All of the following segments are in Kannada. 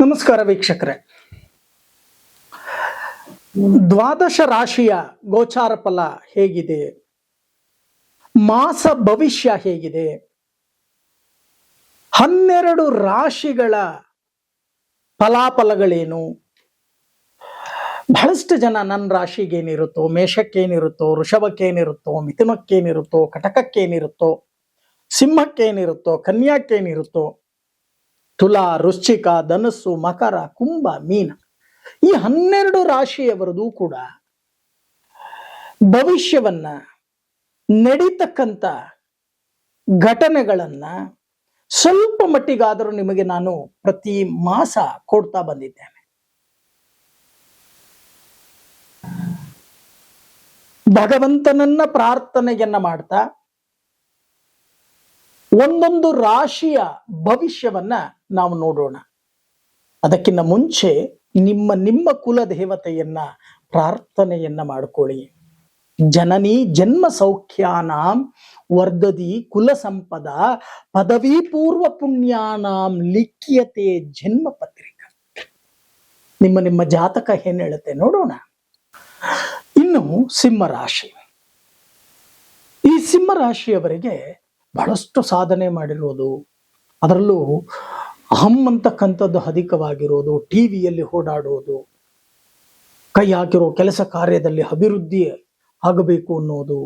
ನಮಸ್ಕಾರ ವೀಕ್ಷಕರೇ. ದ್ವಾದಶ ರಾಶಿಯ ಗೋಚಾರ ಫಲ ಹೇಗಿದೆ, ಮಾಸ ಭವಿಷ್ಯ ಹೇಗಿದೆ, 12 ರಾಶಿಗಳ ಫಲಾಫಲಗಳೇನು? ಬಹಳಷ್ಟು ಜನ ನನ್ನ ರಾಶಿಗೇನಿರುತ್ತೋ, ಮೇಷಕ್ಕೇನಿರುತ್ತೋ, ವೃಷಭಕ್ಕೇನಿರುತ್ತೋ, ಮಿಥುನಕ್ಕೇನಿರುತ್ತೋ, ಕಟಕಕ್ಕೇನಿರುತ್ತೋ, ಸಿಂಹಕ್ಕೇನಿರುತ್ತೋ, ಕನ್ಯಾಕ್ಕೇನಿರುತ್ತೋ, ತುಲಾ, ವೃಶ್ಚಿಕ, ಧನಸ್ಸು, ಮಕರ, ಕುಂಭ, ಮೀನ, ಈ 12 ರಾಶಿಯವರದು ಕೂಡ ಭವಿಷ್ಯವನ್ನ, ನಡೀತಕ್ಕಂಥ ಘಟನೆಗಳನ್ನ ಸ್ವಲ್ಪ ಮಟ್ಟಿಗಾದರೂ ನಿಮಗೆ ನಾನು ಪ್ರತಿ ಮಾಸ ಕೊಡ್ತಾ ಬಂದಿದ್ದೇನೆ. ಭಗವಂತನನ್ನ ಪ್ರಾರ್ಥನೆಯನ್ನ ಮಾಡ್ತಾ ಒಂದೊಂದು ರಾಶಿಯ ಭವಿಷ್ಯವನ್ನ ನಾವು ನೋಡೋಣ. ಅದಕ್ಕಿಂತ ಮುಂಚೆ ನಿಮ್ಮ ಕುಲ ದೇವತೆಯನ್ನ ಪ್ರಾರ್ಥನೆಯನ್ನ ಮಾಡ್ಕೊಳ್ಳಿ. ಜನನಿ ಜನ್ಮ ಸೌಖ್ಯಾನಾಂ ವರ್ಧದಿ ಕುಲ ಸಂಪದ ಪದವಿ ಪೂರ್ವ ಪುಣ್ಯಾನಾಂ ಲಿಖ್ಯತೆ ಜನ್ಮ ಪತ್ರಿಕಾ. ನಿಮ್ಮ ಜಾತಕ ಏನ್ ಹೇಳುತ್ತೆ ನೋಡೋಣ. ಇನ್ನು ಸಿಂಹರಾಶಿ, ಈ ಸಿಂಹರಾಶಿಯವರಿಗೆ ಬಹಳಷ್ಟು ಸಾಧನೆ ಮಾಡಿರೋದು, ಅದರಲ್ಲೂ ಅಹಂ ಅಂತಕ್ಕಂಥದ್ದು ಅಧಿಕವಾಗಿರೋದು, ಟಿವಿಯಲ್ಲಿ ಓಡಾಡೋದು, ಕೈ ಹಾಕಿರೋ ಕೆಲಸ ಕಾರ್ಯದಲ್ಲಿ ಅಭಿವೃದ್ಧಿ ಆಗಬೇಕು ಅನ್ನೋದು,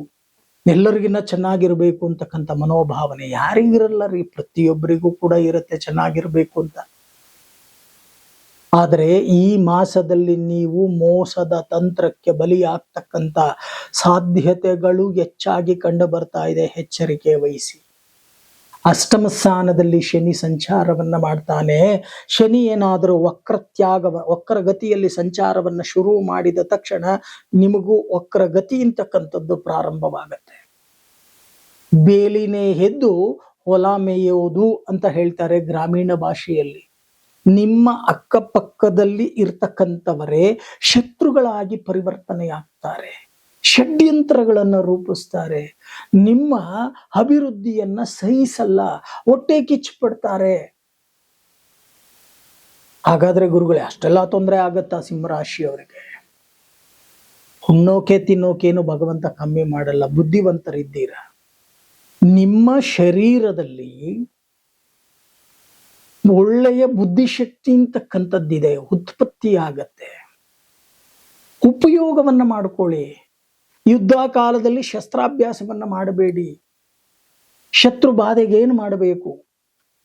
ಎಲ್ಲರಿಗಿನ್ನ ಚೆನ್ನಾಗಿರ್ಬೇಕು ಅಂತಕ್ಕಂಥ ಮನೋಭಾವನೆ ಯಾರಿಗಿರಲ್ಲ ರೀ, ಪ್ರತಿಯೊಬ್ಬರಿಗೂ ಕೂಡ ಇರುತ್ತೆ ಚೆನ್ನಾಗಿರ್ಬೇಕು ಅಂತ. ಆದರೆ ಈ ಮಾಸದಲ್ಲಿ ನೀವು ಮೋಸದ ತಂತ್ರಕ್ಕೆ ಬಲಿಯಾಗ್ತಕ್ಕಂಥ ಸಾಧ್ಯತೆಗಳು ಹೆಚ್ಚಾಗಿ ಕಂಡು ಬರ್ತಾ ಇದೆ. ಎಚ್ಚರಿಕೆ ವಹಿಸಿ. ಅಷ್ಟಮ ಸ್ಥಾನದಲ್ಲಿ ಶನಿ ಸಂಚಾರವನ್ನ ಮಾಡ್ತಾನೆ. ಶನಿ ಏನಾದರೂ ವಕ್ರಗತಿಯಲ್ಲಿ ಸಂಚಾರವನ್ನ ಶುರು ಮಾಡಿದ ತಕ್ಷಣ ನಿಮಗೂ ವಕ್ರಗತಿ ಅಂತಕ್ಕಂಥದ್ದು ಪ್ರಾರಂಭವಾಗತ್ತೆ. ಬೇಲಿನೇ ಎದ್ದು ಹೊಲ ಮೇಯುವುದು ಅಂತ ಹೇಳ್ತಾರೆ ಗ್ರಾಮೀಣ ಭಾಷೆಯಲ್ಲಿ. ನಿಮ್ಮ ಅಕ್ಕಪಕ್ಕದಲ್ಲಿ ಇರ್ತಕ್ಕಂಥವರೇ ಶತ್ರುಗಳಾಗಿ ಪರಿವರ್ತನೆಯಾಗ್ತಾರೆ, ಷಡ್ಯಂತ್ರಗಳನ್ನು ರೂಪಿಸ್ತಾರೆ, ನಿಮ್ಮ ಅಭಿವೃದ್ಧಿಯನ್ನ ಸಹಿಸಲ್ಲ, ಹೊಟ್ಟೆ ಕಿಚ್ಚುಪಡ್ತಾರೆ. ಹಾಗಾದ್ರೆ ಗುರುಗಳೇ, ಅಷ್ಟೆಲ್ಲ ತೊಂದರೆ ಆಗತ್ತಾ ಸಿಂಹರಾಶಿಯವರಿಗೆ? ಉಣ್ಣೋಕೆ ತಿನ್ನೋಕೇನು ಭಗವಂತ ಕಮ್ಮಿ ಮಾಡಲ್ಲ, ಬುದ್ಧಿವಂತರಿದ್ದೀರ. ನಿಮ್ಮ ಶರೀರದಲ್ಲಿ ಒಳ್ಳೆಯ ಬುದ್ಧಿಶಕ್ತಿ ಅಂತಕ್ಕಂಥದ್ದಿದೆ, ಉತ್ಪತ್ತಿ ಆಗತ್ತೆ. ಉಪಯೋಗವನ್ನ ಮಾಡ್ಕೊಳ್ಳಿ. ಯುದ್ಧ ಕಾಲದಲ್ಲಿ ಶಸ್ತ್ರಾಭ್ಯಾಸವನ್ನ ಮಾಡಬೇಡಿ. ಶತ್ರು ಬಾಧೆಗೆ ಏನು ಮಾಡಬೇಕು?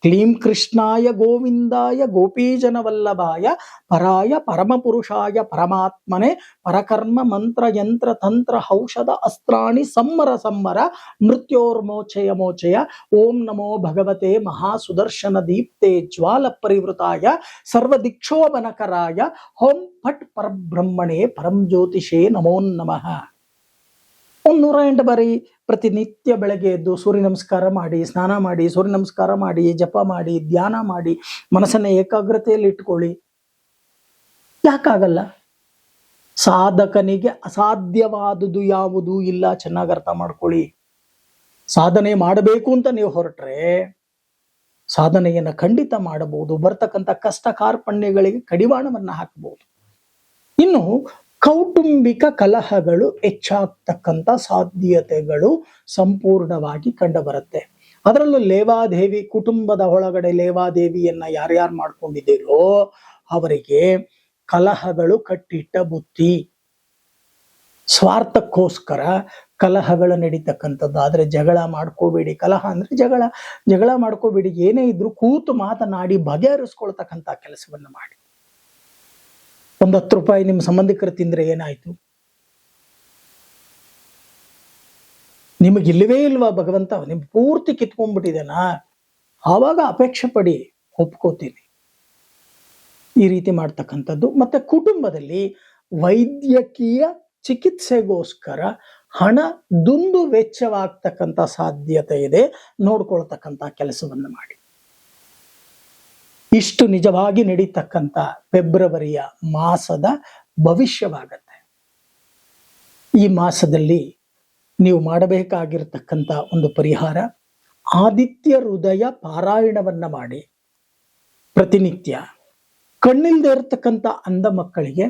ಕ್ಲೀಂ ಕೃಷ್ಣಾಯ ಗೋವಿಂದಾಯ ಗೋಪೀಜನ ವಲ್ಲಭಾಯ ಪರಾಯ ಪರಮಪುರುಷಾಯ ಪರಮಾತ್ಮನೆ ಪರಕರ್ಮ ಮಂತ್ರ ಯಂತ್ರ ತಂತ್ರ ಔಷಧ ಅಸ್ತ್ರಾಣಿ ಸಂಮರ ಮೃತ್ಯೋರ್ಮೋಚಯ ಮೋಚಯ ಓಂ ನಮೋ ಭಗವತೆ ಮಹಾಸುದರ್ಶನ ದೀಪ್ತೆ ಜ್ವಾಲ ಪರಿವೃತಾಯ ಸರ್ವದಿಕ್ಷೋಭನಕರಾಯ ಓಂ ಫಟ್ ಪರಬ್ರಹ್ಮಣೆ ಪರಂ ಜ್ಯೋತಿಷೇ ನಮೋ ನಮಃ. 108 ಬಾರಿ ಪ್ರತಿನಿತ್ಯ ಬೆಳಗ್ಗೆ ಎದ್ದು ಸೂರ್ಯ ನಮಸ್ಕಾರ ಮಾಡಿ, ಸ್ನಾನ ಮಾಡಿ, ಸೂರ್ಯ ನಮಸ್ಕಾರ ಮಾಡಿ, ಜಪ ಮಾಡಿ, ಧ್ಯಾನ ಮಾಡಿ, ಮನಸ್ಸನ್ನ ಏಕಾಗ್ರತೆಯಲ್ಲಿ ಇಟ್ಕೊಳ್ಳಿ. ಯಾಕಾಗಲ್ಲ? ಸಾಧಕನಿಗೆ ಅಸಾಧ್ಯವಾದುದು ಯಾವುದೂ ಇಲ್ಲ. ಚೆನ್ನಾಗಿ ಅರ್ಥ ಮಾಡ್ಕೊಳ್ಳಿ. ಸಾಧನೆ ಮಾಡಬೇಕು ಅಂತ ನೀವು ಹೊರಟ್ರೆ ಸಾಧನೆಯನ್ನ ಖಂಡಿತ ಮಾಡಬಹುದು. ಬರ್ತಕ್ಕಂಥ ಕಷ್ಟ ಕಾರ್ಪಣ್ಯಗಳಿಗೆ ಕಡಿವಾಣವನ್ನ ಹಾಕಬಹುದು. ಇನ್ನು ಕೌಟುಂಬಿಕ ಕಲಹಗಳು ಹೆಚ್ಚಾಗ್ತಕ್ಕಂಥ ಸಾಧ್ಯತೆಗಳು ಸಂಪೂರ್ಣವಾಗಿ ಕಂಡುಬರುತ್ತೆ. ಅದರಲ್ಲೂ ಲೇವಾದೇವಿ, ಕುಟುಂಬದ ಒಳಗಡೆ ಲೇವಾದೇವಿಯನ್ನ ಯಾರ್ಯಾರು ಮಾಡ್ಕೊಂಡಿದ್ದೀರೋ ಅವರಿಗೆ ಕಲಹಗಳು ಕಟ್ಟಿಟ್ಟ ಬುತ್ತಿ. ಸ್ವಾರ್ಥಕ್ಕೋಸ್ಕರ ಕಲಹಗಳು ನಡೀತಕ್ಕಂಥದ್ದು. ಆದ್ರೆ ಜಗಳ ಮಾಡ್ಕೋಬೇಡಿ. ಕಲಹ ಅಂದ್ರೆ ಜಗಳ ಮಾಡ್ಕೋಬೇಡಿ. ಏನೇ ಇದ್ರು ಕೂತು ಮಾತನಾಡಿ ಬಗೆಹರಿಸ್ಕೊಳ್ತಕ್ಕಂಥ ಕೆಲಸವನ್ನ ಮಾಡಿ. ಒಂದು 10 ರೂಪಾಯಿ ನಿಮ್ಮ ಸಂಬಂಧಿಕರು ತಿಂದ್ರೆ ಏನಾಯ್ತು? ನಿಮಗಿಲ್ಲವೇ ಇಲ್ವಾ ಭಗವಂತ? ನಿಮ್ ಪೂರ್ತಿ ಕಿತ್ಕೊಂಡ್ಬಿಟ್ಟಿದೆನಾ? ಆವಾಗ ಅಪೇಕ್ಷೆ ಪಡಿ, ಒಪ್ಕೋತೀನಿ. ಈ ರೀತಿ ಮಾಡ್ತಕ್ಕಂಥದ್ದು. ಮತ್ತೆ ಕುಟುಂಬದಲ್ಲಿ ವೈದ್ಯಕೀಯ ಚಿಕಿತ್ಸೆಗೋಸ್ಕರ ಹಣ ದುಂದು ವೆಚ್ಚವಾಗ್ತಕ್ಕಂಥ ಸಾಧ್ಯತೆ ಇದೆ. ನೋಡ್ಕೊಳ್ತಕ್ಕಂಥ ಕೆಲಸವನ್ನ ಮಾಡಿ. ಇಷ್ಟು ನಿಜವಾಗಿ ನಡೀತಕ್ಕಂಥ ಫೆಬ್ರವರಿಯ ಮಾಸದ ಭವಿಷ್ಯವಾಗತ್ತೆ. ಈ ಮಾಸದಲ್ಲಿ ನೀವು ಮಾಡಬೇಕಾಗಿರತಕ್ಕಂಥ ಒಂದು ಪರಿಹಾರ, ಆದಿತ್ಯ ಹೃದಯ ಪಾರಾಯಣವನ್ನ ಮಾಡಿ ಪ್ರತಿನಿತ್ಯ. ಕಣ್ಣಿಲ್ದೇ ಇರತಕ್ಕಂಥ ಅಂಧ ಮಕ್ಕಳಿಗೆ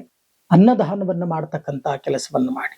ಅನ್ನದಾನವನ್ನು ಮಾಡ್ತಕ್ಕಂಥ ಕೆಲಸವನ್ನು ಮಾಡಿ.